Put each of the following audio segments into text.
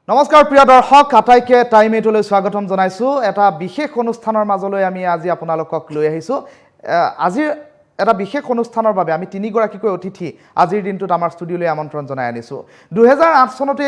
নমস্কাৰ প্ৰিয় দৰ্শক আটাইকে টাইম এইটোলৈ স্বাগতম জনাইছো এটা বিশেষ অনুষ্ঠানৰ মাজলৈ আমি আজি আপোনালোকক লৈ আহিছো আজিৰ এটা বিশেষ অনুষ্ঠানৰ বাবে আমি তিনিগৰাকীকৈ অতিথি আজিৰ দিনটোত আমাৰ ষ্টুডিঅলৈ আমন্ত্ৰণ জনাই আনিছো 2008 চনতে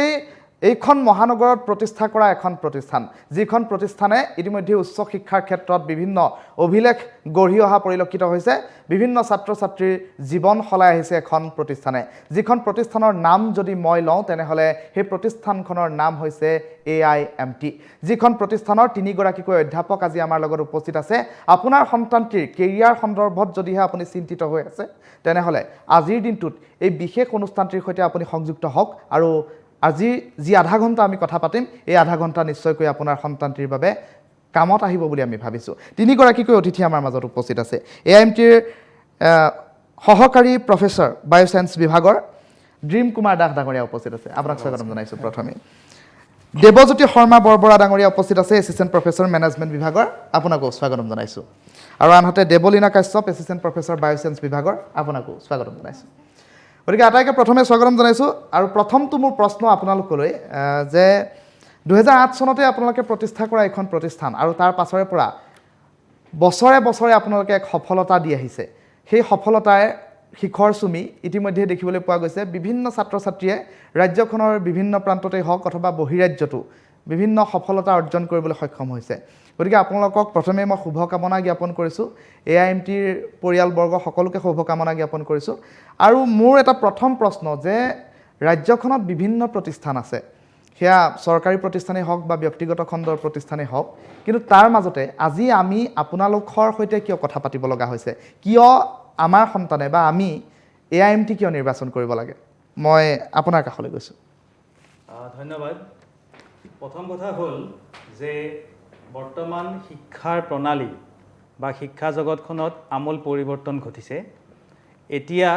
এইখন মহানগৰত প্ৰতিষ্ঠা কৰা এখন প্ৰতিষ্ঠান যিখন প্ৰতিষ্ঠানে ইতিমধ্যে উচ্চ শিক্ষাৰ ক্ষেত্ৰত বিভিন্ন অভিলেখ গঢ়ি অহা পৰিলক্ষিত হৈছে বিভিন্ন ছাত্ৰ ছাত্ৰীৰ জীৱন সলাই আহিছে এখন প্ৰতিষ্ঠানে যিখন প্ৰতিষ্ঠানৰ নাম যদি মই লওঁ তেনেহলে সেই প্ৰতিষ্ঠানখনৰ নাম হৈছে AIMT যিখন প্ৰতিষ্ঠানৰ তিনিগৰাকীকৈ অধ্যাপক আজি আমাৰ লগত উপস্থিত আছে আপোনাৰ সন্তানটিৰ কেৰিয়াৰ সন্দৰ্ভত যদিহে আপুনি চিন্তিত হৈ আছে তেনেহলে আজিৰ দিনটোত এই বিশেষ অনুষ্ঠানটিৰ সৈতে আপুনি সংযুক্ত হওক আৰু আজি যি আধা ঘণ্টা আমি কথা পাতিম এই আধা ঘণ্টা নিশ্চয়কৈ আপোনাৰ সন্তানটিৰ বাবে কামত আহিব বুলি আমি ভাবিছো তিনিগৰাকীকৈ অতিথি আমাৰ মাজত উপস্থিত আছে AIMTৰ সহকাৰী প্ৰফেসৰ বায়োসায়েন্স বিভাগৰ ড্ৰিম কুমাৰ দাস ডাঙৰীয়া উপস্থিত আছে আপোনাক স্বাগতম জনাইছো প্ৰথমে দেৱজ্যোতি শৰ্মা বৰবৰা ডাঙৰীয়া উপস্থিত আছে এছিষ্টেণ্ট প্ৰফেসৰ মেনেজমেণ্ট বিভাগৰ আপোনাকো স্বাগতম জনাইছো আৰু আনহাতে Debolina Kashyap assistant professor bioscience বিভাগৰ আপোনাকো স্বাগতম জনাইছো গতিকে আটাইকে প্ৰথমে স্বাগতম জনাইছো আৰু প্ৰথমটো মোৰ প্ৰশ্ন আপোনালোকলৈ যে 2008 চনতে আপোনালোকে প্ৰতিষ্ঠা কৰা এখন প্ৰতিষ্ঠান আৰু তাৰ পাছৰে পৰা বছৰে বছৰে আপোনালোকে এক সফলতা দি আহিছে সেই সফলতাৰ শিখৰ চুমি ইতিমধ্যে দেখিবলৈ পোৱা গৈছে বিভিন্ন ছাত্ৰ ছাত্ৰীয়ে ৰাজ্যখনৰ বিভিন্ন প্ৰান্ততে হওক অথবা বহিৰাজ্যতো বিভিন্ন সফলতা অৰ্জন কৰিবলৈ সক্ষম হৈছে গতিকে আপোনালোকক প্ৰথমে মই শুভকামনা জ্ঞাপন কৰিছোঁ AIMTৰ পৰিয়ালবৰ্গ সকলোকে শুভকামনা জ্ঞাপন কৰিছোঁ আৰু মোৰ এটা প্ৰথম প্ৰশ্ন যে ৰাজ্যখনত বিভিন্ন প্ৰতিষ্ঠান আছে সেয়া চৰকাৰী প্ৰতিষ্ঠানেই হওক বা ব্যক্তিগত খণ্ডৰ প্ৰতিষ্ঠানেই হওক কিন্তু তাৰ মাজতে আজি আমি আপোনালোকৰ সৈতে কিয় কথা পাতিব লগা হৈছে কিয় আমাৰ সন্তানে বা আমি AIMT কিয় নিৰ্বাচন কৰিব লাগে মই আপোনাৰ কাষলৈ গৈছোঁ ধন্যবাদ প্ৰথম কথা হ'ল যে বৰ্তমান শিক্ষাৰ প্ৰণালী বা শিক্ষা জগতখনত আমূল পৰিৱৰ্তন ঘটিছে এতিয়া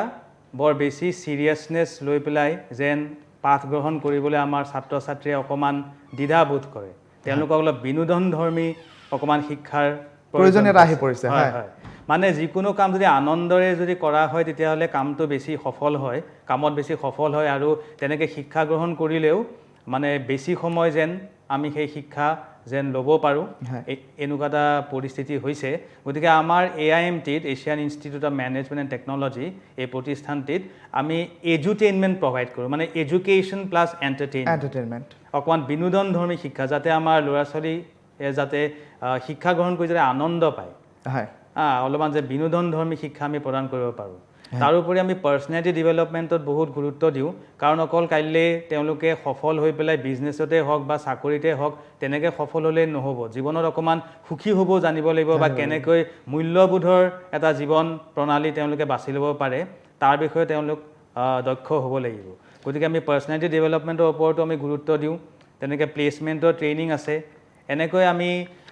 বৰ বেছি সিৰিয়াছনেছ লৈ পেলাই যেন পাঠ গ্ৰহণ কৰিবলৈ আমাৰ ছাত্ৰ ছাত্ৰীয়ে অকমান দ্বিধাবোধ কৰে তেওঁলোকক অলপ বিনোদনধৰ্মী অকমান শিক্ষাৰ প্ৰয়োজনীয়তা আহি পৰিছে হয় হয় মানে যিকোনো কাম যদি আনন্দৰে যদি কৰা হয় তেতিয়াহ'লে কামটো বেছি সফল হয় কামত বেছি সফল হয় আৰু তেনেকৈ শিক্ষা গ্ৰহণ কৰিলেও মানে বেছি সময় যেন আমি সেই শিক্ষা যেন ল'ব পাৰোঁ এনেকুৱা এটা পৰিস্থিতি হৈছে গতিকে আমাৰ AIMTত Asian Institute of Management and Technology এই প্ৰতিষ্ঠানটিত আমি এডুটেইনমেণ্ট প্ৰভাইড কৰোঁ মানে এডুকেশ্যন প্লাছ এণ্টাৰটেইনমেণ্ট অকণমান বিনোদনধৰ্মী শিক্ষা যাতে আমাৰ ল'ৰা ছোৱালী যাতে শিক্ষা গ্ৰহণ কৰি যাতে আনন্দ পায় হয় অলপমান যে বিনোদনধৰ্মী শিক্ষা আমি প্ৰদান কৰিব পাৰোঁ তাৰোপৰি আমি পাৰ্চনেলিটি ডেভেলপমেণ্টত বহুত গুৰুত্ব দিওঁ কাৰণ অকল কাইলৈ তেওঁলোকে সফল হৈ পেলাই বিজনেছতে হওক বা চাকৰিতে হওক তেনেকৈ সফল হ'লেই নহ'ব জীৱনত অকণমান সুখী হ'ব জানিব লাগিব বা কেনেকৈ মূল্যবোধৰ এটা জীৱন প্ৰণালী তেওঁলোকে বাছি ল'ব পাৰে তাৰ বিষয়ে তেওঁলোক দক্ষ হ'ব লাগিব গতিকে আমি পাৰ্চনেলিটি ডেভেলপমেণ্টৰ ওপৰতো আমি গুৰুত্ব দিওঁ তেনেকৈ প্লেচমেণ্টৰ ট্ৰেইনিং আছে এনেকৈ আমি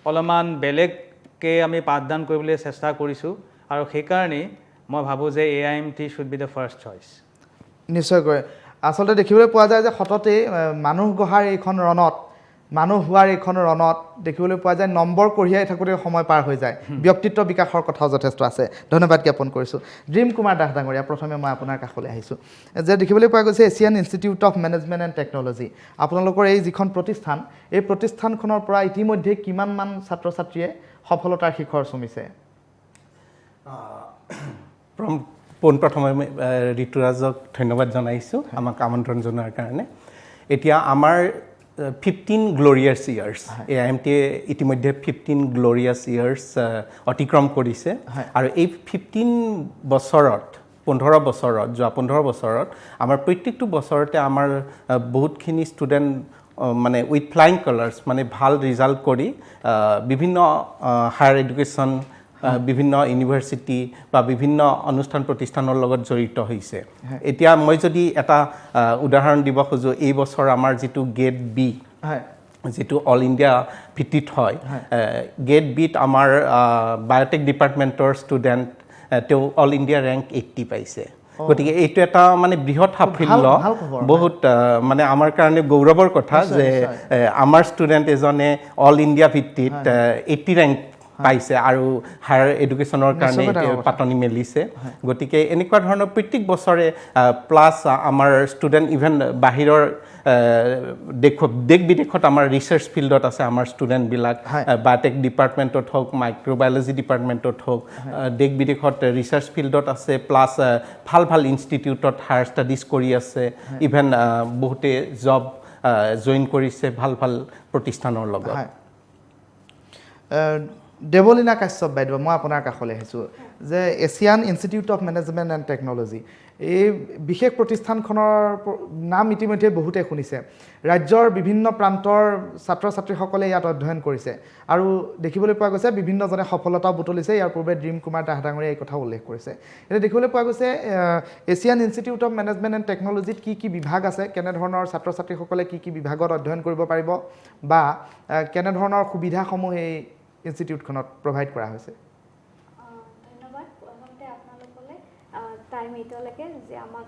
অলপমান বেলেগকৈ আমি পাঠদান কৰিবলৈ চেষ্টা কৰিছোঁ আৰু সেইকাৰণেই মই ভাবোঁ যে AIMT should be the first choice নিশ্চয়কৈ আচলতে দেখিবলৈ পোৱা যায় যে সততেই মানুহ গঢ়াৰ এইখন ৰণত মানুহ হোৱাৰ এইখন ৰণত দেখিবলৈ পোৱা যায় নম্বৰ কঢ়িয়াই থাকোঁতে সময় পাৰ হৈ যায় ব্যক্তিত্ব বিকাশৰ কথাও যথেষ্ট আছে ধন্যবাদ জ্ঞাপন কৰিছোঁ ড্ৰিম কুমাৰ দাস ডাঙৰীয়া প্ৰথমে মই আপোনাৰ কাষলৈ আহিছোঁ যে দেখিবলৈ পোৱা গৈছে Asian Institute of Management and technology আপোনালোকৰ এই যিখন প্ৰতিষ্ঠান এই প্ৰতিষ্ঠানখনৰ পৰা ইতিমধ্যে কিমানমান ছাত্ৰ ছাত্ৰীয়ে সফলতাৰ শিখৰ চুমিছে পোনপ্ৰথমে ঋতুৰাজক ধন্যবাদ জনাইছোঁ আমাক আমন্ত্ৰণ জনোৱাৰ কাৰণে এতিয়া আমাৰ 15 গ্ল'ৰিয়াছ ইয়াৰ্ছ AIMT ইতিমধ্যে 15 গ্ল'ৰিয়াছ ইয়াৰ্ছ অতিক্ৰম কৰিছে আৰু এই 15 বছৰত 15 বছৰত যোৱা 15 বছৰত আমাৰ প্ৰত্যেকটো বছৰতে আমাৰ বহুতখিনি ষ্টুডেণ্ট মানে উইথ ফ্লাইং কালাৰ্ছ মানে ভাল ৰিজাল্ট কৰি বিভিন্ন হায়াৰ এডুকেশ্যন বিভিন্ন ইউনিভাৰ্চিটি বা বিভিন্ন অনুষ্ঠান প্ৰতিষ্ঠানৰ লগত জড়িত হৈছে এতিয়া মই যদি এটা উদাহৰণ দিব খোজো এই বছৰ আমাৰ যিটো গেট বি যিটো অল ইণ্ডিয়া ভিত্তিত হয় গেট বিত আমাৰ বায়'টেক ডিপাৰ্টমেণ্টৰ ষ্টুডেণ্ট তেওঁ অল ইণ্ডিয়া ৰেংক 80 পাইছে গতিকে এইটো এটা মানে বৃহৎ সাফল্য বহুত মানে আমাৰ কাৰণে গৌৰৱৰ কথা যে আমাৰ ষ্টুডেণ্ট এজনে অল ইণ্ডিয়া ভিত্তিত 80 ৰেংক পাইছে আৰু হায়াৰ এডুকেশ্যনৰ কাৰণে পাতনি মেলিছে গতিকে এনেকুৱা ধৰণৰ প্ৰত্যেক বছৰে প্লাছ আমাৰ ষ্টুডেণ্ট ইভেন বাহিৰৰ দেশ বিদেশত আমাৰ ৰিচাৰ্চ ফিল্ডত আছে আমাৰ ষ্টুডেণ্টবিলাক হয়। বায়'টেক ডিপাৰ্টমেণ্টত হওক মাইক্ৰ'বায়'লজি ডিপাৰ্টমেণ্টত হওক দেশ বিদেশত ৰিচাৰ্চ ফিল্ডত আছে প্লাছ ভাল ভাল ইনষ্টিটিউটত হায়াৰ ষ্টাডিজ কৰি আছে ইভেন বহুতে জব জইন কৰিছে ভাল ভাল প্ৰতিষ্ঠানৰ লগত হয় দেৱলীনা কাশ্যপ বাইদেউ মই আপোনাৰ কাষলৈ আহিছোঁ যে Asian Institute of Management and Technology এই বিশেষ প্ৰতিষ্ঠানখনৰ নাম ইতিমধ্যে বহুতে শুনিছে ৰাজ্যৰ বিভিন্ন প্ৰান্তৰ ছাত্ৰ ছাত্ৰীসকলে ইয়াত অধ্যয়ন কৰিছে আৰু দেখিবলৈ পোৱা গৈছে বিভিন্নজনে সফলতাও বুটলিছে ইয়াৰ পূৰ্বে ড্ৰিম কুমাৰ দাস ডাঙৰীয়াই এই কথা উল্লেখ কৰিছে এতিয়া দেখিবলৈ পোৱা গৈছে Asian Institute of Management and টেকন'লজিত কি বিভাগ আছে কেনেধৰণৰ ছাত্ৰ ছাত্ৰীসকলে কি বিভাগত অধ্যয়ন কৰিব পাৰিব বা কেনেধৰণৰ সুবিধাসমূহ এই ইনষ্টিটিউটখনত প্ৰভাইড কৰা হৈছে ধন্যবাদ প্ৰথমতে আপোনালোকলৈ টাইম এইটোলৈকে যে আমাক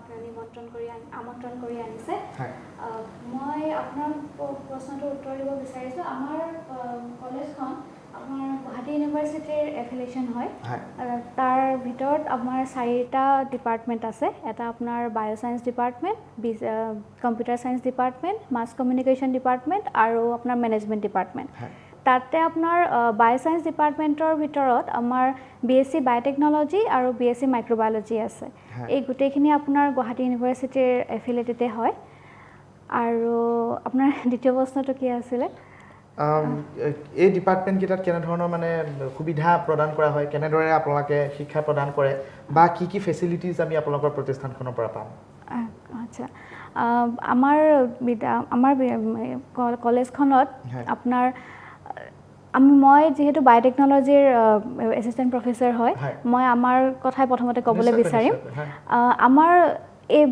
আমন্ত্ৰণ কৰি আনিছে মই আপোনাৰ প্ৰশ্নটো উত্তৰ দিব বিচাৰিছোঁ আমাৰ কলেজখন আমাৰ গুৱাহাটী ইউনিভাৰ্চিটিৰ এফিলিয়েশ্যন হয় তাৰ ভিতৰত আমাৰ 4টা ডিপাৰ্টমেণ্ট আছে এটা আপোনাৰ bioscience department computer science department mass communication department আৰু আপোনাৰ মেনেজমেণ্ট ডিপাৰ্টমেণ্ট তাতে আপোনাৰ বায়'চায়েন্স ডিপাৰ্টমেণ্টৰ ভিতৰত আমাৰ BSc বায়'টেকন'লজি আৰু BSc মাইক্ৰ'বায়'লজি আছে এই গোটেইখিনি আপোনাৰ গুৱাহাটী ইউনিভাৰ্চিটিৰ এফিলিয়েটেডে হয় আৰু আপোনাৰ দ্বিতীয় প্ৰশ্নটো কি আছিলে এই ডিপাৰ্টমেণ্টকেইটাত কেনেধৰণৰ মানে সুবিধা প্ৰদান কৰা হয় কেনেদৰে আপোনালোকে শিক্ষা প্ৰদান কৰে বা কি ফেচিলিটিজ আমি আপোনালোকৰ প্ৰতিষ্ঠানখনৰ পৰা পাম আচ্ছা আমাৰ কলেজখনত আপোনাৰ মই যিহেতু বায়'টেকন'লজিৰ এছিষ্টেণ্ট প্ৰফেচৰ হয় মই আমাৰ কথাই প্ৰথমতে ক'বলৈ বিচাৰিম আমাৰ এই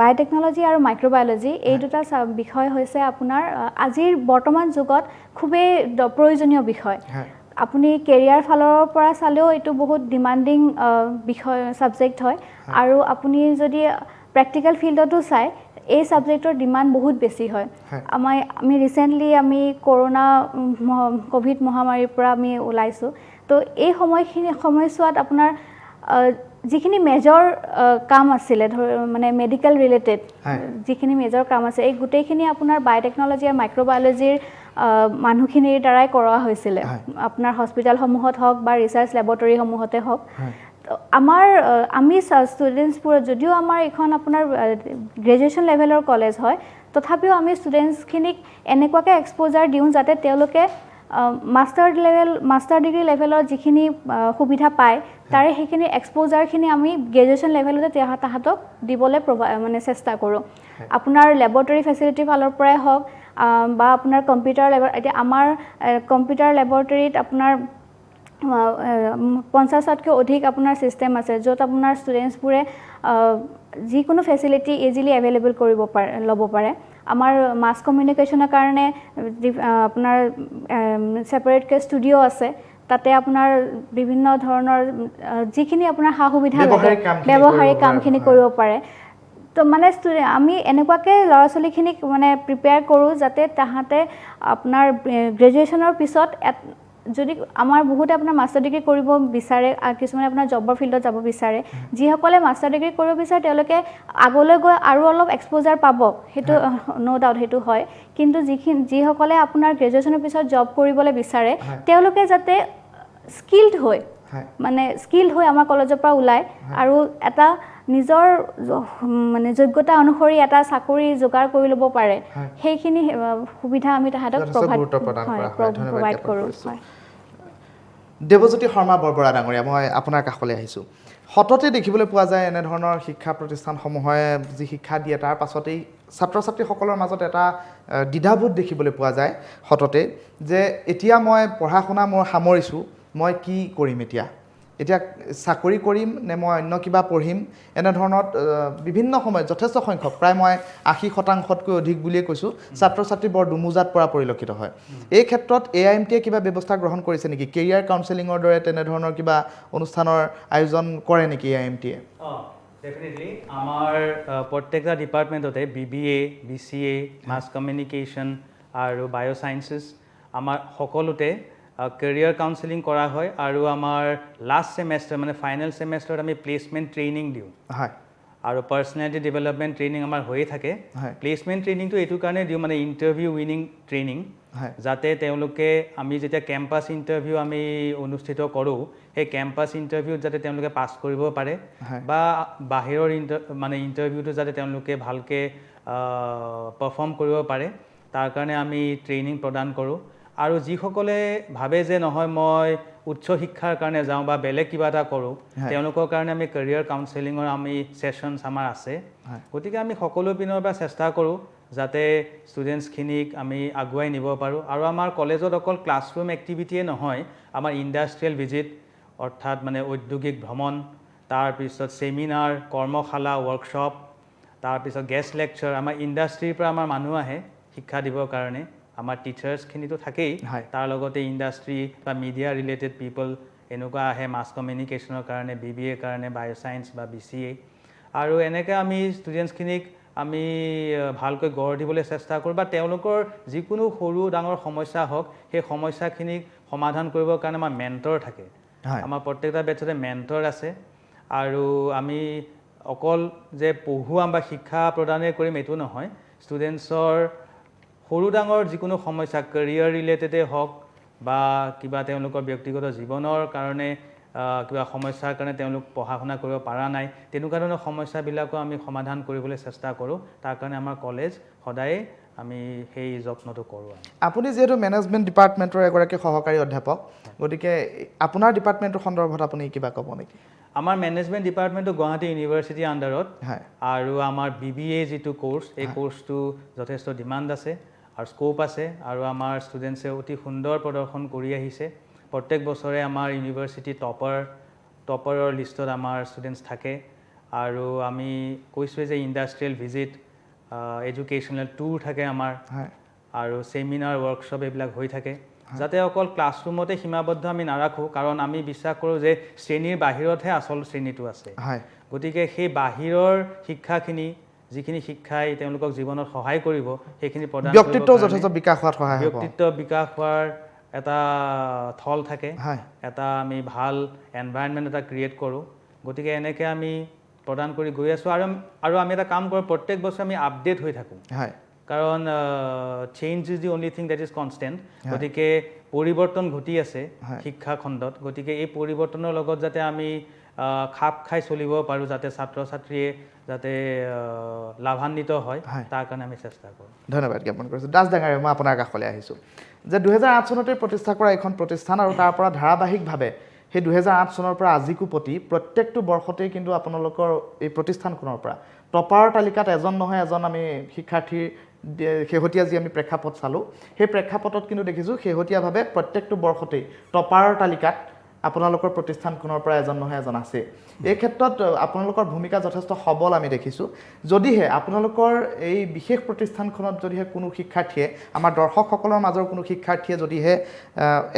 বায়'টেকন'লজি আৰু মাইক্ৰ'বায়'লজি এই দুটা বিষয় হৈছে আপোনাৰ আজিৰ বৰ্তমান যুগত খুবেই প্ৰয়োজনীয় বিষয় আপুনি কেৰিয়াৰ ফালৰ পৰা চালেও এইটো বহুত ডিমাণ্ডিং বিষয় ছাবজেক্ট হয় আৰু আপুনি যদি প্ৰেক্টিকেল ফিল্ডতো চায় এই ছাবজেক্টৰ ডিমাণ্ড বহুত বেছি হয় আমি ৰিচেণ্টলি আমি ক'ভিড মহামাৰীৰ পৰা আমি ওলাইছোঁ তো এই সময়ছোৱাত আপোনাৰ যিখিনি মেজৰ কাম আছিলে মানে মেডিকেল ৰিলেটেড যিখিনি মেজৰ কাম আছে এই গোটেইখিনি আপোনাৰ বায়'টেকন'লজি আৰু মাইক্ৰ'বায়'লজিৰ মানুহখিনিৰ দ্বাৰাই কৰোৱা হৈছিলে আপোনাৰ হস্পিটেলসমূহত হওক বা ৰিচাৰ্চ লেবৰেটৰীসমূহতে হওক আমি ষ্টুডেণ্টছবোৰৰ যদিও আমাৰ এইখন আপোনাৰ গ্ৰেজুৱেশ্যন লেভেলৰ কলেজ হয় তথাপিও আমি ষ্টুডেণ্টছখিনিক এনেকুৱাকৈ এক্সপ'জাৰ দিওঁ যাতে তেওঁলোকে মাষ্টাৰ ডিগ্ৰী লেভেলৰ যিখিনি সুবিধা পায় তাৰে সেইখিনি এক্সপ'জাৰখিনি আমি গ্ৰেজুৱেশ্যন লেভেলতে তাহাঁতক দিবলৈ মানে চেষ্টা কৰোঁ আপোনাৰ লেবৰেটৰী ফেচিলিটিৰ ফালৰ পৰাই হওক বা আপোনাৰ কম্পিউটাৰ এতিয়া আমাৰ কম্পিউটাৰ লেবৰেটৰীত আপোনাৰ 50তকৈ অধিক আপোনাৰ ছিষ্টেম আছে য'ত আপোনাৰ ষ্টুডেণ্টছবোৰে যিকোনো ফেচিলিটি ইজিলি এভেইলেবল ল'ব পাৰে আমাৰ মাছ কমিউনিকেশ্যনৰ কাৰণে আপোনাৰ ছেপাৰেটকৈ ষ্টুডিঅ' আছে তাতে আপোনাৰ বিভিন্ন ধৰণৰ যিখিনি আপোনাৰ সা সুবিধা ব্যৱহাৰিক কামখিনি কৰিব পাৰে তো মানে আমি এনেকুৱাকৈ ল'ৰা ছোৱালীখিনিক মানে প্ৰিপেয়াৰ কৰোঁ যাতে তাহাঁতে আপোনাৰ গ্ৰেজুৱেশ্যনৰ পিছত যদি আমাৰ বহুতে আপোনাৰ মাষ্টাৰ ডিগ্ৰী কৰিব বিচাৰে কিছুমানে আপোনাৰ জবৰ ফিল্ডত যাব বিচাৰে যিসকলে মাষ্টাৰ ডিগ্ৰী কৰিব বিচাৰে তেওঁলোকে আগলৈ গৈ আৰু অলপ এক্সপ'জাৰ পাব সেইটো ন' ডাউট সেইটো হয় কিন্তু যিসকলে আপোনাৰ গ্ৰেজুৱেশ্যনৰ পিছত জব কৰিবলৈ বিচাৰে তেওঁলোকে যাতে স্কিল্ড হৈ আমাৰ কলেজৰ পৰা ওলায় আৰু এটা নিজৰ মানে যোগ্যতা অনুসৰি এটা চাকৰি যোগাৰ কৰি ল'ব পাৰে সেইখিনি সুবিধা আমি তাহাঁতক প্ৰভাইড কৰোঁ দেৱজ্যোতি শৰ্মা বৰবৰা ডাঙৰীয়া মই আপোনাৰ কাষলৈ আহিছোঁ সততে দেখিবলৈ পোৱা যায় এনেধৰণৰ শিক্ষা প্ৰতিষ্ঠানসমূহে যি শিক্ষা দিয়ে তাৰ পাছতেই ছাত্ৰ ছাত্ৰীসকলৰ মাজত এটা দ্বিধাবোধ দেখিবলৈ পোৱা যায় সততে যে এতিয়া মই পঢ়া শুনা মোৰ সামৰিছোঁ মই কি কৰিম এতিয়া চাকৰি কৰিম নে মই অন্য কিবা পঢ়িম এনেধৰণত বিভিন্ন সময়ত যথেষ্ট সংখ্যক প্ৰায় মই 80%তকৈ অধিক বুলিয়ে কৈছোঁ ছাত্ৰ ছাত্ৰী বৰ দুমোজাত পৰা পৰিলক্ষিত হয় এই ক্ষেত্ৰত AIMTয়ে কিবা ব্যৱস্থা গ্ৰহণ কৰিছে নেকি কেৰিয়াৰ কাউন্সেলিঙৰ দৰে তেনেধৰণৰ কিবা অনুষ্ঠানৰ আয়োজন কৰে নেকি AIMTয়ে ডেফিনেটলি আমাৰ প্ৰত্যেকটা ডিপাৰ্টমেণ্টতে BBA BCA মাছ কমিউনিকেশ্যন আৰু বায়'চায়েন্সেছ আমাৰ সকলোতে কেৰিয়াৰ কাউন্সেলিং কৰা হয় আৰু আমাৰ লাষ্ট ছেমেষ্টাৰ মানে ফাইনেল ছেমেষ্টাৰত আমি প্লেচমেণ্ট ট্ৰেইনিং দিওঁ আৰু পাৰ্চনেলিটি ডেভেলপমেণ্ট ট্ৰেইনিং আমাৰ হৈয়ে থাকে হয়। প্লেচমেণ্ট ট্ৰেইনিংটো এইটো কাৰণে দিওঁ মানে ইণ্টাৰভিউ উইনিং ট্ৰেইনিং হয়। যাতে তেওঁলোকে আমি যেতিয়া কেম্পাছ ইণ্টাৰভিউ আমি অনুষ্ঠিত কৰোঁ সেই কেম্পাছ ইণ্টাৰভিউত যাতে তেওঁলোকে পাছ কৰিব পাৰে হয়। বা বাহিৰৰ মানে ইণ্টাৰভিউটো যাতে তেওঁলোকে ভালকৈ পাৰফৰ্ম কৰিব পাৰে তাৰ কাৰণে আমি ট্ৰেইনিং প্ৰদান কৰোঁ আৰু যিসকলে ভাবে যে নহয় মই উচ্চ শিক্ষাৰ কাৰণে যাওঁ বা বেলেগ কিবা এটা কৰোঁ তেওঁলোকৰ কাৰণে আমি কেৰিয়াৰ কাউন্সেলিঙৰ আমি ছেশ্যনছ আমাৰ আছে গতিকে আমি সকলো পিনৰ পৰা চেষ্টা কৰোঁ যাতে ষ্টুডেণ্টছখিনিক আমি আগুৱাই নিব পাৰোঁ আৰু আমাৰ কলেজত অকল ক্লাছৰুম এক্টিভিটিয়ে নহয় আমাৰ ইণ্ডাষ্ট্ৰিয়েল ভিজিট অৰ্থাৎ মানে ঔদ্যোগিক ভ্ৰমণ তাৰপিছত ছেমিনাৰ কৰ্মশালা ৱৰ্কশ্বপ তাৰপিছত গেষ্ট লেকচাৰ আমাৰ ইণ্ডাষ্ট্ৰিৰ পৰা আমাৰ মানুহ আহে শিক্ষা দিবৰ কাৰণে আমাৰ টিচাৰ্ছখিনিতো থাকেই তাৰ লগতে ইণ্ডাষ্ট্ৰি বা মিডিয়া ৰিলেটেড পিপল এনেকুৱা আহে মাছ কমিউনিকেশ্যনৰ কাৰণে BBA কাৰণে বায়'চায়েন্স বা BCA আৰু এনেকৈ আমি ষ্টুডেণ্টছখিনিক আমি ভালকৈ গঢ় দিবলৈ চেষ্টা কৰোঁ বা তেওঁলোকৰ যিকোনো সৰু ডাঙৰ সমস্যা হওক সেই সমস্যাখিনিক সমাধান কৰিবৰ কাৰণে আমাৰ মেণ্টৰ থাকে আমাৰ প্ৰত্যেকটা বেটছতে মেণ্টৰ আছে আৰু আমি অকল যে পঢ়ুৱাম বা শিক্ষা প্ৰদানেই কৰিম এইটো নহয় ষ্টুডেণ্টছৰ সৰু ডাঙৰ যিকোনো সমস্যা কেৰিয়াৰ ৰিলেটেডেই হওক বা কিবা তেওঁলোকৰ ব্যক্তিগত জীৱনৰ কাৰণে কিবা সমস্যাৰ কাৰণে তেওঁলোক পঢ়া শুনা কৰিব পৰা নাই তেনেকুৱা ধৰণৰ সমস্যাবিলাকো আমি সমাধান কৰিবলৈ চেষ্টা কৰোঁ তাৰ কাৰণে আমাৰ কলেজ সদায়ে আমি সেই যত্নটো কৰোঁ আপুনি যিহেতু মেনেজমেণ্ট ডিপাৰ্টমেণ্টৰ এগৰাকী সহকাৰী অধ্যাপক গতিকে আপোনাৰ ডিপাৰ্টমেণ্টৰ সন্দৰ্ভত আপুনি কিবা ক'ব নেকি আমাৰ মেনেজমেণ্ট ডিপাৰ্টমেণ্টটো গুৱাহাটী ইউনিভাৰ্চিটিৰ আণ্ডাৰত আৰু আমাৰ BBA যিটো কোৰ্চ এই কোৰ্চটো যথেষ্ট ডিমাণ্ড আছে আৰু স্কোপ আছে আৰু আমাৰ ষ্টুডেণ্টছে অতি সুন্দৰ প্ৰদৰ্শন কৰি আহিছে প্ৰত্যেক বছৰে আমাৰ ইউনিভাৰ্চিটি টপাৰৰ লিষ্টত আমাৰ ষ্টুডেণ্টছ থাকে আৰু আমি কৈছোঁৱে যে ইণ্ডাষ্ট্ৰিয়েল ভিজিট এডুকেশ্যনেল টুৰ থাকে আমাৰ আৰু ছেমিনাৰ ৱৰ্কশ্বপ এইবিলাক হৈ থাকে যাতে অকল ক্লাছৰুমতে সীমাবদ্ধ আমি নাৰাখোঁ কাৰণ আমি বিশ্বাস কৰোঁ যে শ্ৰেণীৰ বাহিৰতহে আচল শ্ৰেণীটো আছে গতিকে সেই বাহিৰৰ শিক্ষাখিনি যিখিনি শিক্ষাই তেওঁলোকক জীৱনত সহায় কৰিব সেইখিনি প্ৰদান ব্যক্তিত্ব যথেষ্ট বিকাশ হোৱাত সহায় হ'ব ব্যক্তিত্ব বিকাশ হোৱাৰ এটা থল থাকে এটা আমি ভাল এনভাইৰনমেণ্ট এটা ক্ৰিয়েট কৰোঁ গতিকে এনেকৈ আমি প্ৰদান কৰি গৈ আছোঁ আৰু আমি এটা কাম কৰোঁ প্ৰত্যেক বছৰ আমি আপডেট হৈ থাকোঁ কাৰণ change is the only thing that is constant গতিকে পৰিৱৰ্তন ঘটি আছে শিক্ষা খণ্ডত গতিকে এই পৰিৱৰ্তনৰ লগত যাতে আমি খাপ খাই চলিব পাৰোঁ যাতে ছাত্ৰ ছাত্ৰীয়ে যাতে লাভান্বিত হয় তাৰ কাৰণে আমি চেষ্টা কৰোঁ ধন্যবাদ জ্ঞাপন কৰিছোঁ দাস ডাঙৰীয়া মই আপোনাৰ কাষলৈ আহিছোঁ যে 2008 চনতে প্ৰতিষ্ঠা কৰা এখন প্ৰতিষ্ঠান আৰু তাৰ পৰা ধাৰাবাহিকভাৱে সেই 2008 চনৰ পৰা আজিকো প্ৰতি প্ৰত্যেকটো বৰ্ষতেই কিন্তু আপোনালোকৰ এই প্ৰতিষ্ঠানখনৰ পৰা টপাৰৰ তালিকাত এজন নহয় এজন আমি শিক্ষাৰ্থীৰ শেহতীয়া যি আমি প্ৰেক্ষাপট চালোঁ সেই প্ৰেক্ষাপটত কিন্তু দেখিছোঁ শেহতীয়াভাৱে প্ৰত্যেকটো বৰ্ষতেই টপাৰৰ তালিকাত আপোনালোকৰ প্ৰতিষ্ঠানখনৰ পৰা এজন নহয় এজন আছে এই ক্ষেত্ৰত আপোনালোকৰ ভূমিকা যথেষ্ট সবল আমি দেখিছোঁ যদিহে আপোনালোকৰ এই বিশেষ প্ৰতিষ্ঠানখনত যদিহে কোনো শিক্ষাৰ্থীয়ে আমাৰ দৰ্শকসকলৰ মাজৰ কোনো শিক্ষাৰ্থীয়ে যদিহে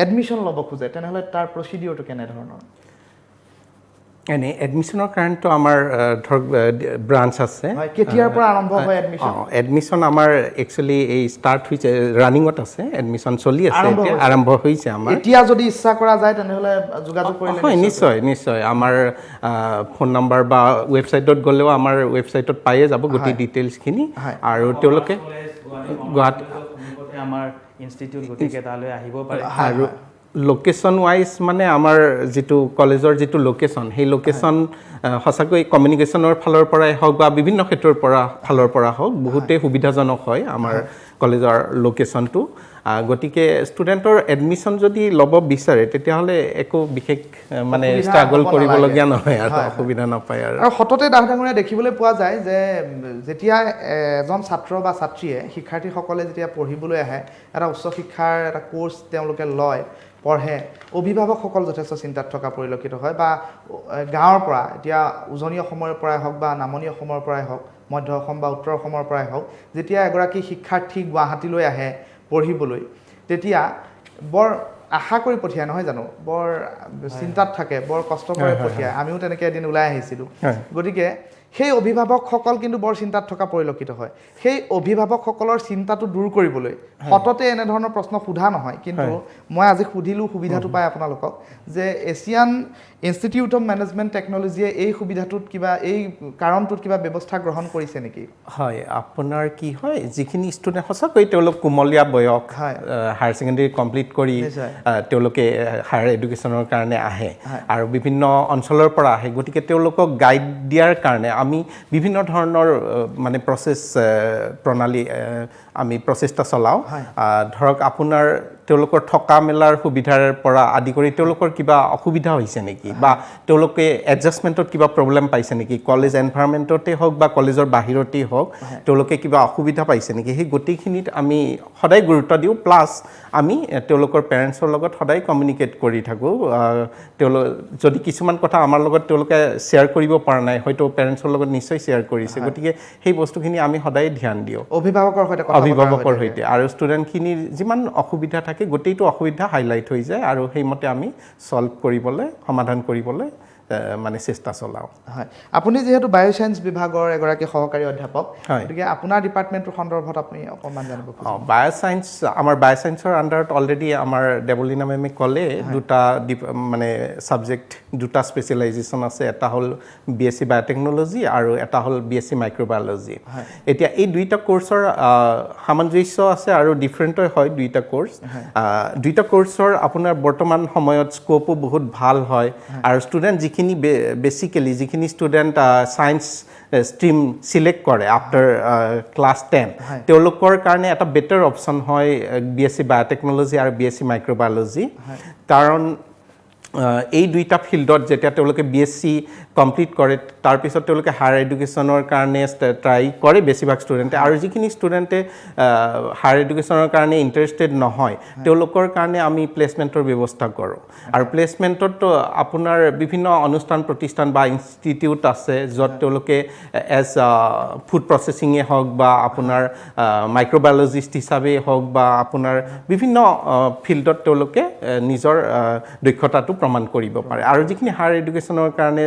এডমিশ্যন ল'ব খোজে তেনেহ'লে তাৰ প্ৰচিডিঅ'ৰটো কেনেধৰণৰ এনে এডমিশ্যনৰ কাৰণেতো আমাৰ ধৰক ব্ৰাঞ্চ আছে কেতিয়াৰ পৰা আৰম্ভ হয় এডমিশ্যন এডমিশ্যন আমাৰ একচুৱেলি এই ষ্টাৰ্ট হৈছে ৰানিঙত আছে এডমিশ্যন চলি আছে আৰম্ভ হৈছে আমাৰ এতিয়া যদি ইচ্ছা কৰা যায় তেনেহ'লে যোগাযোগ কৰিলে হয় নিশ্চয় আমাৰ ফোন নম্বৰ বা ৱেবছাইটত গ'লেও আমাৰ ৱেবছাইটত পায়ে যাব গোটেই ডিটেইলছখিনি আৰু তেওঁলোকে গুৱাহাটী আমাৰ ইনষ্টিটিউট গতিকে তালৈ আহিব পাৰে আৰু লোকেশ্যন ৱাইজ মানে আমাৰ যিটো কলেজৰ যিটো লোকেশ্যন সেই লোকেশ্যন সঁচাকৈ কমিউনিকেশ্যনৰ ফালৰ পৰাই হওক বা বিভিন্ন ক্ষেত্ৰৰ ফালৰ পৰা হওক বহুতেই সুবিধাজনক হয় আমাৰ কলেজৰ লোকেশ্যনটো গতিকে ষ্টুডেণ্টৰ এডমিশ্যন যদি ল'ব বিচাৰে তেতিয়াহ'লে একো বিশেষ মানে ষ্ট্ৰাগল কৰিবলগীয়া নহয় আৰু অসুবিধা নাপায় আৰু সততে দাস ডাঙৰীয়া দেখিবলৈ পোৱা যায় যে যেতিয়া এজন ছাত্ৰ বা ছাত্ৰীয়ে শিক্ষাৰ্থীসকলে যেতিয়া পঢ়িবলৈ আহে এটা উচ্চ শিক্ষাৰ এটা কোৰ্চ তেওঁলোকে লয় পঢ়ে অভিভাৱকসকল যথেষ্ট চিন্তাত থকা পৰিলক্ষিত হয় বা গাঁৱৰ পৰা এতিয়া উজনি অসমৰ পৰাই হওক বা নামনি অসমৰ পৰাই হওক মধ্য অসম বা উত্তৰ অসমৰ পৰাই হওক যেতিয়া এগৰাকী শিক্ষাৰ্থী গুৱাহাটীলৈ আহে পঢ়িবলৈ তেতিয়া বৰ আশা কৰি পঠিয়ায় নহয় জানো বৰ চিন্তাত থাকে বৰ কষ্ট কৰি পঠিয়ায় আমিও তেনেকৈ এদিন ওলাই আহিছিলোঁ গতিকে সেই অভিভাৱকসকল কিন্তু বৰ চিন্তাত থকা পৰিলক্ষিত হয় সেই অভিভাৱকসকলৰ চিন্তাটো দূৰ কৰিবলৈ সততে এনেধৰণৰ প্ৰশ্ন সোধা নহয় কিন্তু মই আজি সুধিলোঁ সুবিধাটো পাই আপোনালোকক যে এছিয়ান ইনষ্টিটিউট অফ মেনেজমেণ্ট টেকন'লজিয়ে এই সুবিধাটোত কিবা এই কাৰণটোত কিবা ব্যৱস্থা গ্ৰহণ কৰিছে নেকি হয় আপোনাৰ কি হয় যিখিনি ষ্টুডেণ্ট সঁচাকৈ তেওঁলোক কুমলীয়া বয়স হায়াৰ ছেকেণ্ডেৰী কমপ্লিট কৰি তেওঁলোকে হায়াৰ এডুকেশ্যনৰ কাৰণে আহে আৰু বিভিন্ন অঞ্চলৰ পৰা আহে গতিকে তেওঁলোকক গাইড দিয়াৰ কাৰণে আমি বিভিন্ন ধৰণৰ মানে প্ৰচেছ প্ৰণালী আমি প্ৰচেষ্টা চলাওঁ ধৰক আপোনাৰ তেওঁলোকৰ থকা মেলাৰ সুবিধাৰ পৰা আদি কৰি তেওঁলোকৰ কিবা অসুবিধা হৈছে নেকি বা তেওঁলোকে এডজাষ্টমেণ্টত কিবা প্ৰব্লেম পাইছে নেকি কলেজ এনভাইৰনমেণ্টতে হওক বা কলেজৰ বাহিৰতেই হওক তেওঁলোকে কিবা অসুবিধা পাইছে নেকি সেই গোটেইখিনিত আমি সদায় গুৰুত্ব দিওঁ প্লাছ আমি তেওঁলোকৰ পেৰেণ্টছৰ লগত সদায় কমিউনিকেট কৰি থাকোঁ তেওঁলোক যদি কিছুমান কথা আমাৰ লগত তেওঁলোকে শ্বেয়াৰ কৰিব পৰা নাই হয়তো পেৰেণ্টছৰ লগত নিশ্চয় শ্বেয়াৰ কৰিছে গতিকে সেই বস্তুখিনি আমি সদায় ধ্যান দিওঁ অভিভাৱকৰ সৈতে আৰু ষ্টুডেণ্টখিনিৰ যিমান অসুবিধা থাকে গোটেইটো অসুবিধা হাইলাইট হৈ যায় আৰু সেইমতে আমি সলভ কৰিবলৈ সমাধান কৰিবলৈ মানে চেষ্টা চলাওঁ হয় আপুনি যেহেতু বায়োচায়েন্স বিভাগৰ এগৰাকী সহকাৰী অধ্যাপক গতিকে আপোনাৰ ডিপাৰ্টমেণ্টৰ সন্দৰ্ভত আপুনি অকণমান জানিব বায়োচায়েন্স আমাৰ বায়োচায়েন্সৰ আণ্ডাৰত অলৰেডি আমাৰ দেৱলীনা মেমে ক'লে দুটা মানে ছাবজেক্ট দুটা স্পেচিয়েলাইজেশ্যন আছে এটা হ'ল BSc বায়'টেকন'লজি আৰু এটা হ'ল BSc মাইক্ৰ'বায়'লজি এতিয়া এই দুইটা কোৰ্চৰ সামঞ্জস্য আছে আৰু ডিফাৰেণ্টো হয় দুইটা কোৰ্চৰ আপোনাৰ বৰ্তমান সময়ত স্ক'পো বহুত ভাল হয় আৰু ষ্টুডেণ্ট বেচিকেলি যিখিনি ষ্টুডেণ্ট ছায়েন্স ষ্ট্ৰীম চিলেক্ট কৰে আফটাৰ ক্লাছ 10 তেওঁলোকৰ কাৰণে এটা বেটাৰ অপশ্যন হয় BSc বায়'টেকন'লজি আৰু BSc মাইক্ৰ'বায়'লজি কাৰণ এই দুইটা ফিল্ডত যেতিয়া তেওঁলোকে BSc কমপ্লিট কৰে তাৰপিছত তেওঁলোকে হায়াৰ এডুকেশ্যনৰ কাৰণে ট্ৰাই কৰে বেছিভাগ ষ্টুডেণ্টে আৰু যিখিনি ষ্টুডেণ্টে হায়াৰ এডুকেশ্যনৰ কাৰণে ইণ্টাৰেষ্টেড নহয় তেওঁলোকৰ কাৰণে আমি প্লেচমেণ্টৰ ব্যৱস্থা কৰোঁ আৰু প্লেচমেণ্টত আপোনাৰ বিভিন্ন অনুষ্ঠান প্ৰতিষ্ঠান বা ইনষ্টিটিউট আছে য'ত তেওঁলোকে এজ ফুড প্ৰচেছিঙে হওক বা আপোনাৰ মাইক্ৰ'বায়'লজিষ্ট হিচাপে হওক বা আপোনাৰ বিভিন্ন ফিল্ডত তেওঁলোকে নিজৰ দক্ষতাটো প্ৰমাণ কৰিব পাৰে আৰু যিখিনি হায়াৰ এডুকেশ্যনৰ কাৰণে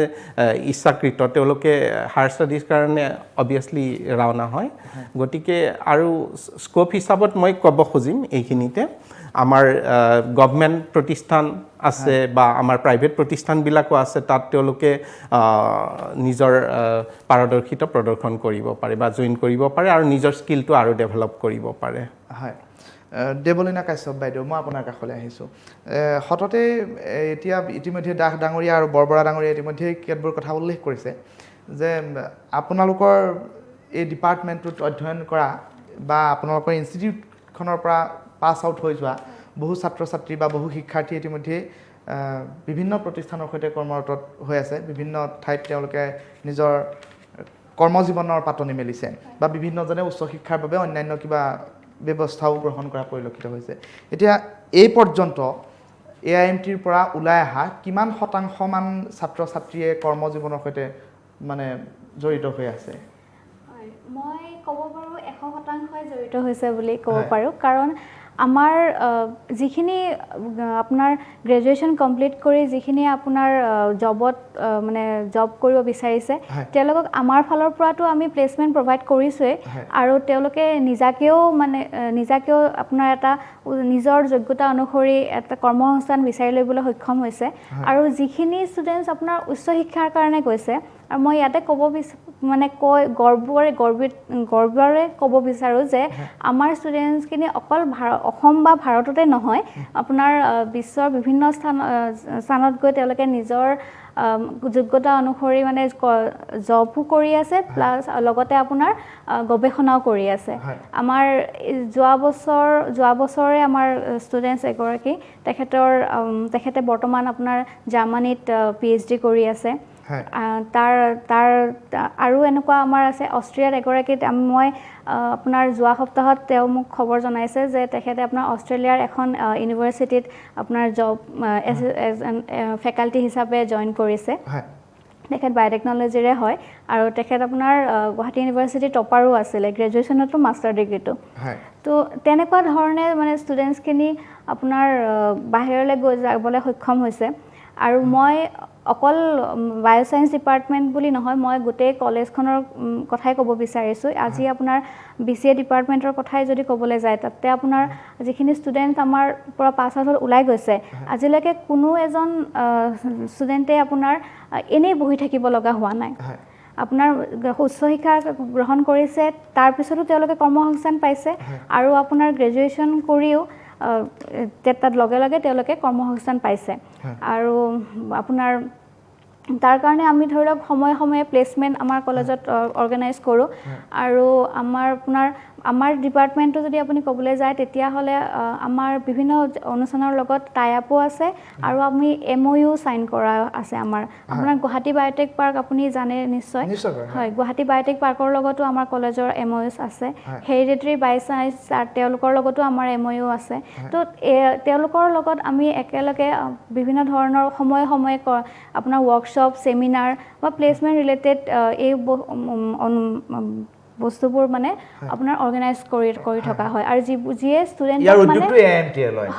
ইচ্ছাকৃত তেওঁলোকে হায়াৰ ষ্টাডিজ কাৰণে অবভিয়াছলি ৰাওনা হয় গতিকে আৰু স্ক'প হিচাপত মই ক'ব খুজিম এইখিনিতে আমাৰ গভৰ্ণমেণ্ট প্ৰতিষ্ঠান আছে বা আমাৰ প্ৰাইভেট প্ৰতিষ্ঠানবিলাকো আছে তাত তেওঁলোকে নিজৰ পাৰদৰ্শিতা প্ৰদৰ্শন কৰিব পাৰে বা জইন কৰিব পাৰে আৰু নিজৰ স্কিলটো আৰু ডেভেলপ কৰিব পাৰে হয় দেৱলীনা কাশ্যপ বাইদেউ মই আপোনাৰ কাষলৈ আহিছোঁ সততে এতিয়া ইতিমধ্যে দাস ডাঙৰীয়া আৰু বৰবৰা ডাঙৰীয়া ইতিমধ্যে কেতবোৰ কথা উল্লেখ কৰিছে যে আপোনালোকৰ এই ডিপাৰ্টমেণ্টটোত অধ্যয়ন কৰা বা আপোনালোকৰ ইনষ্টিটিউটখনৰ পৰা পাছ আউট হৈ যোৱা বহু ছাত্ৰ ছাত্ৰী বা বহু শিক্ষাৰ্থী ইতিমধ্যে বিভিন্ন প্ৰতিষ্ঠানৰ সৈতে কৰ্মৰত হৈ আছে বিভিন্ন ঠাইত তেওঁলোকে নিজৰ কৰ্মজীৱনৰ পাতনি মেলিছে বা বিভিন্নজনে উচ্চ শিক্ষাৰ বাবে অন্যান্য কিবা ব্যৱস্থাও গ্ৰহণ কৰা পৰিলক্ষিত হৈছে এতিয়া এই পৰ্যন্ত AIMTৰ পৰা ওলাই অহা কিমান শতাংশমান ছাত্ৰ ছাত্ৰীয়ে কৰ্মজীৱনৰ সৈতে মানে জড়িত হৈ আছে মই ক'ব পাৰোঁ 100% জড়িত হৈছে বুলি ক'ব পাৰোঁ কাৰণ আমাৰ যিখিনি আপোনাৰ গ্ৰেজুৱেশ্যন কমপ্লিট কৰি যিখিনি আপোনাৰ জবত মানে জব কৰিব বিচাৰিছে তেওঁলোকক আমাৰ ফালৰ পৰাতো আমি প্লেচমেণ্ট প্ৰভাইড কৰিছোঁৱেই আৰু তেওঁলোকে নিজাকেও আপোনাৰ এটা নিজৰ যোগ্যতা অনুসৰি এটা কৰ্মসংস্থান বিচাৰি ল'বলৈ সক্ষম হৈছে আৰু যিখিনি ষ্টুডেণ্টছ আপোনাৰ উচ্চ শিক্ষাৰ কাৰণে গৈছে আৰু মই ইয়াতে ক'ব গৰ্বৰে ক'ব বিচাৰোঁ যে আমাৰ ষ্টুডেণ্টছখিনি অকল অসম বা ভাৰততে নহয় আপোনাৰ বিশ্বৰ বিভিন্ন স্থানত গৈ তেওঁলোকে নিজৰ যোগ্যতা অনুসৰি মানে জবো কৰি আছে প্লাছ লগতে আপোনাৰ গৱেষণাও কৰি আছে আমাৰ যোৱা বছৰে আমাৰ ষ্টুডেণ্টছ এগৰাকী তেখেতে বৰ্তমান আপোনাৰ জাৰ্মানীত PhD কৰি আছে তাৰ আৰু এনেকুৱা আমাৰ আছে অষ্ট্ৰিয়াত এগৰাকী মই আপোনাৰ যোৱা সপ্তাহত তেওঁ মোক খবৰ জনাইছে যে তেখেতে আপোনাৰ অষ্ট্ৰেলিয়াৰ এখন ইউনিভাৰ্চিটিত আপোনাৰ জব ফেকাল্টি হিচাপে জইন কৰিছে তেখেত বায়'টেকন'লজিৰে হয় আৰু তেখেত আপোনাৰ গুৱাহাটী ইউনিভাৰ্চিটিৰ টপাৰো আছিলে গ্ৰেজুৱেশ্যনতো মাষ্টাৰ ডিগ্ৰীটো তো তেনেকুৱা ধৰণে মানে ষ্টুডেণ্টছখিনি আপোনাৰ বাহিৰলৈ গৈ যাবলৈ সক্ষম হৈছে আৰু মই অকল বায়োচায়েন্স ডিপাৰ্টমেণ্ট বুলি নহয় মই গোটেই কলেজখনৰ কথাই ক'ব বিচাৰিছোঁ আজি আপোনাৰ BCA ডিপাৰ্টমেণ্টৰ কথাই যদি ক'বলৈ যায় তাতে আপোনাৰ যিখিনি ষ্টুডেণ্ট আমাৰ পৰা পাছ আউট ওলাই গৈছে আজিলৈকে কোনো এজন ষ্টুডেণ্টে আপোনাৰ এনেই বহি থাকিব লগা হোৱা নাই আপোনাৰ উচ্চ শিক্ষা গ্ৰহণ কৰিছে তাৰপিছতো তেওঁলোকে কৰ্মসংস্থান পাইছে আৰু আপোনাৰ গ্ৰেজুৱেশ্যন কৰিও তাত লগে লগে তেওঁলোকে কৰ্মসংস্থান পাইছে আৰু আপোনাৰ তাৰ কাৰণে আমি ধৰি লওক সময়ে সময়ে প্লেচমেণ্ট আমাৰ কলেজত অৰ্গেনাইজ কৰোঁ আৰু আমাৰ ডিপাৰ্টমেণ্টটো যদি আপুনি ক'বলৈ যায় তেতিয়াহ'লে আমাৰ বিভিন্ন অনুষ্ঠানৰ লগত টাই আপো আছে আৰু আমি MOU চাইন কৰা আছে আমাৰ আপোনাৰ গুৱাহাটী বায়'টেক পাৰ্ক আপুনি জানে নিশ্চয় হয় গুৱাহাটী বায়'টেক পাৰ্কৰ লগতো আমাৰ কলেজৰ MOUs আছে হেৰিডিটেৰী বায়োচায়েন্স তেওঁলোকৰ লগতো আমাৰ MOU আছে তো তেওঁলোকৰ লগত আমি একেলগে বিভিন্ন ধৰণৰ সময়ে সময়ে আপোনাৰ ৱৰ্কশ্বপ ছেমিনাৰ বা প্লেচমেণ্ট ৰিলেটেড এই বস্তুবোৰ মানে আপোনাৰ অৰ্গেনাইজ কৰি থকা হয় আৰু যিয়ে ষ্টুডেণ্ট মানে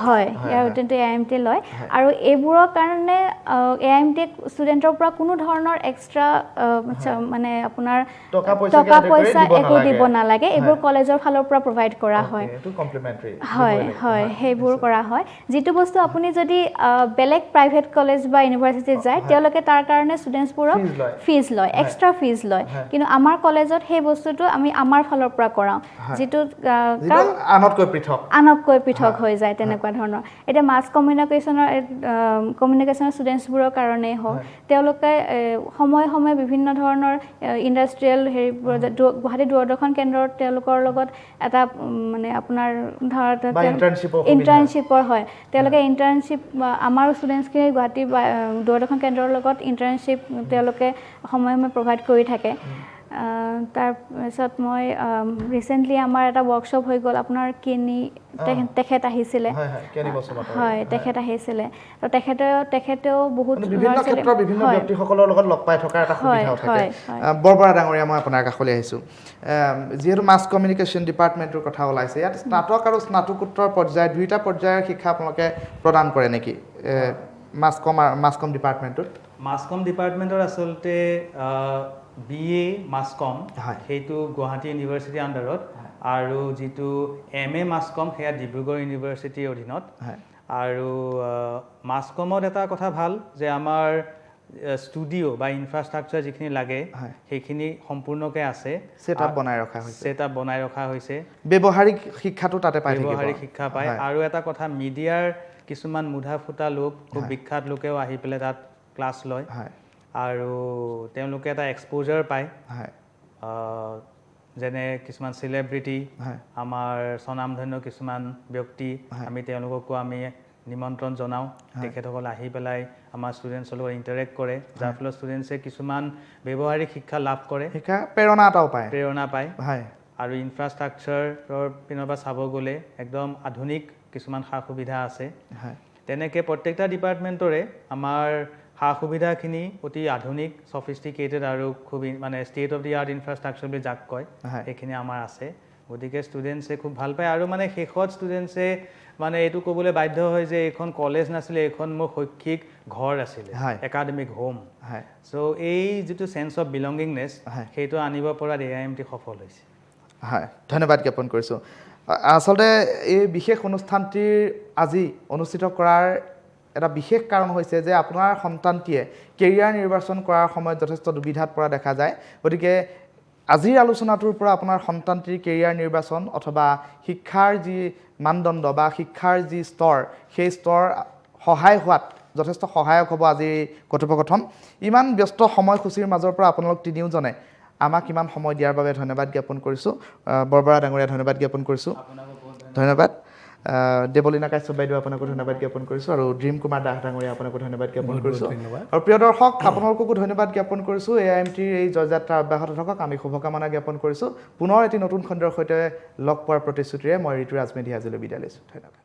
হয় ইয়াৰ উদ্যোগটো AIMT লয় আৰু এইবোৰৰ কাৰণে AIMT ষ্টুডেণ্টৰ পৰা কোনো ধৰণৰ এক্সট্ৰা মানে আপোনাৰ টকা পইচা একো দিব নালাগে এইবোৰ কলেজৰ ফালৰ পৰা প্ৰভাইড কৰা হয় হয় হয় সেইবোৰ কৰা হয় যিটো বস্তু আপুনি যদি বেলেগ প্ৰাইভেট কলেজ বা ইউনিভাৰ্চিটিত যায় তেওঁলোকে তাৰ কাৰণে ষ্টুডেণ্টছবোৰক ফিজ লয় এক্সট্ৰা ফিজ লয় কিন্তু আমাৰ কলেজত সেই বস্তুটো আমি আমাৰ ফালৰ পৰা কৰাওঁ যিটো আনতকৈ পৃথক হৈ যায় তেনেকুৱা ধৰণৰ এতিয়া মাছ কমিউনিকেশ্যনৰ ষ্টুডেণ্টছবোৰৰ কাৰণেই হওক তেওঁলোকে সময়ে সময়ে বিভিন্ন ধৰণৰ ইণ্ডাষ্ট্ৰিয়েল হেৰিবোৰ গুৱাহাটী দূৰদৰ্শন কেন্দ্ৰত তেওঁলোকৰ লগত এটা মানে আপোনাৰ ইণ্টাৰ্ণশ্বিপৰ হয় তেওঁলোকে ইণ্টাৰ্ণশ্বিপ আমাৰ ষ্টুডেণ্টছখিনি গুৱাহাটী দূৰদৰ্শন কেন্দ্ৰৰ লগত ইণ্টাৰ্ণশ্বিপ তেওঁলোকে সময়ে সময়ে প্ৰভাইড কৰি থাকে তাৰপিছত মই ৰিচেণ্টলি আমাৰ এটা ৱৰ্কশ্বপ হৈ গ'ল আপোনাৰ তেখেত আহিছিলে হয় তেখেত আহিছিলে তো তেখেতেও বহুত বিভিন্ন ক্ষেত্ৰৰ বিভিন্ন ব্যক্তিসকলৰ লগত লগ পাই থকা এটা সুবিধাও থাকে বৰবৰা ডাঙৰীয়া মই আপোনাৰ কাষলৈ আহিছোঁ যিহেতু মাছ কমিউনিকেশ্যন ডিপাৰ্টমেণ্টৰ কথা ওলাইছে ইয়াত স্নাতক আৰু স্নাতকোত্তৰ পৰ্যায় দুয়োটা পৰ্যায়ৰ শিক্ষা আপোনালোকে প্ৰদান কৰে নেকি মাছ কম ডিপাৰ্টমেণ্টত মাছ কম ডিপাৰ্টমেণ্টৰ আচলতে BA মাছ কম সেইটো গুৱাহাটী ইউনিভাৰ্চিটিৰ আণ্ডাৰত আৰু যিটো MA মাছ কম সেয়া ডিব্ৰুগড় ইউনিভাৰ্চিটিৰ অধীনত আৰু মাছ কমত এটা কথা ভাল যে আমাৰ ষ্টুডিঅ' বা ইনফ্ৰাষ্ট্ৰাকচাৰ যিখিনি লাগে সেইখিনি সম্পূৰ্ণকৈ আছে ছেটআপ বনাই ৰখা হৈছে ব্যৱহাৰিক শিক্ষাটো তাতে পায় ব্যৱহাৰিক শিক্ষা পায় আৰু এটা কথা মিডিয়াৰ কিছুমান মুধা ফুটা লোক খুব বিখ্যাত লোকেও আহি পেলাই তাত ক্লাছ লয় আৰু তেওঁলোকে এটা এক্সপ'জাৰ পায় যেনে কিছুমান চেলিব্ৰিটি আমাৰ স্বনামধন্য কিছুমান ব্যক্তি আমি তেওঁলোককো আমি নিমন্ত্ৰণ জনাওঁ তেখেতসকল আহি পেলাই আমাৰ ষ্টুডেণ্টছৰ লগত ইণ্টাৰেক্ট কৰে যাৰ ফলত ষ্টুডেণ্টছে কিছুমান ব্যৱহাৰিক শিক্ষা লাভ কৰে প্ৰেৰণা পায় আৰু ইনফ্ৰাষ্ট্ৰাকচাৰৰ পিনৰ পৰা চাব গ'লে একদম আধুনিক কিছুমান সা সুবিধা আছে তেনেকৈ প্ৰত্যেকটা ডিপাৰ্টমেণ্টৰে আমাৰ সা সুবিধাখিনি অতি আধুনিক ছফিষ্টিকেটেড আৰু খুব মানে state of the art infrastructure বুলি যাক কয় সেইখিনি আমাৰ আছে গতিকে ষ্টুডেণ্টছে খুব ভাল পায় আৰু মানে শেষত ষ্টুডেণ্টছে মানে এইটো ক'বলৈ বাধ্য হয় যে এইখন কলেজ নাছিলে এইখন মোৰ শৈক্ষিক ঘৰ আছিলে একাডেমিক হোম চ' এই যিটো চেন্স অফ বিলংগিংনেছ সেইটো আনিব পৰা AIMT সফল হৈছে হয় ধন্যবাদ জ্ঞাপন কৰিছোঁ আচলতে এই বিশেষ অনুষ্ঠানটিৰ আজি অনুষ্ঠিত কৰাৰ এটা বিশেষ কাৰণ হৈছে যে আপোনাৰ সন্তানটিয়ে কেৰিয়াৰ নিৰ্বাচন কৰাৰ সময়ত যথেষ্ট দুবিধাত পৰা দেখা যায় গতিকে আজিৰ আলোচনাটোৰ পৰা আপোনাৰ সন্তানটিৰ কেৰিয়াৰ নিৰ্বাচন অথবা শিক্ষাৰ যি মানদণ্ড বা শিক্ষাৰ যি স্তৰ সেই স্তৰ সহায় হোৱাত যথেষ্ট সহায়ক হ'ব আজিৰ কথোপকথন ইমান ব্যস্ত সময়সূচীৰ মাজৰ পৰা আপোনালোক তিনিওজনে আমাক ইমান সময় দিয়াৰ বাবে ধন্যবাদ জ্ঞাপন কৰিছোঁ বৰবৰা ডাঙৰীয়া ধন্যবাদ জ্ঞাপন কৰিছোঁ ধন্যবাদ দেৱলীনা কাশ্যপ বাইদেউ আপোনাকো ধন্যবাদ জ্ঞাপন কৰিছোঁ আৰু ড্ৰিম কুমাৰ দাস ডাঙৰীয়া আপোনাকো ধন্যবাদ জ্ঞাপন কৰিছোঁ আৰু প্ৰিয় দৰ্শক আপোনালোককো ধন্যবাদ জ্ঞাপন কৰিছোঁ AIMTৰ এই জয়যাত্ৰা অব্যাহত থাকক আমি শুভকামনা জ্ঞাপন কৰিছোঁ পুনৰ এটি নতুন খণ্ডৰ সৈতে লগ পোৱাৰ প্ৰতিশ্ৰুতিৰে মই ঋতুৰাজ মেধি আজিলৈ বিদায় লৈছোঁ ধন্যবাদ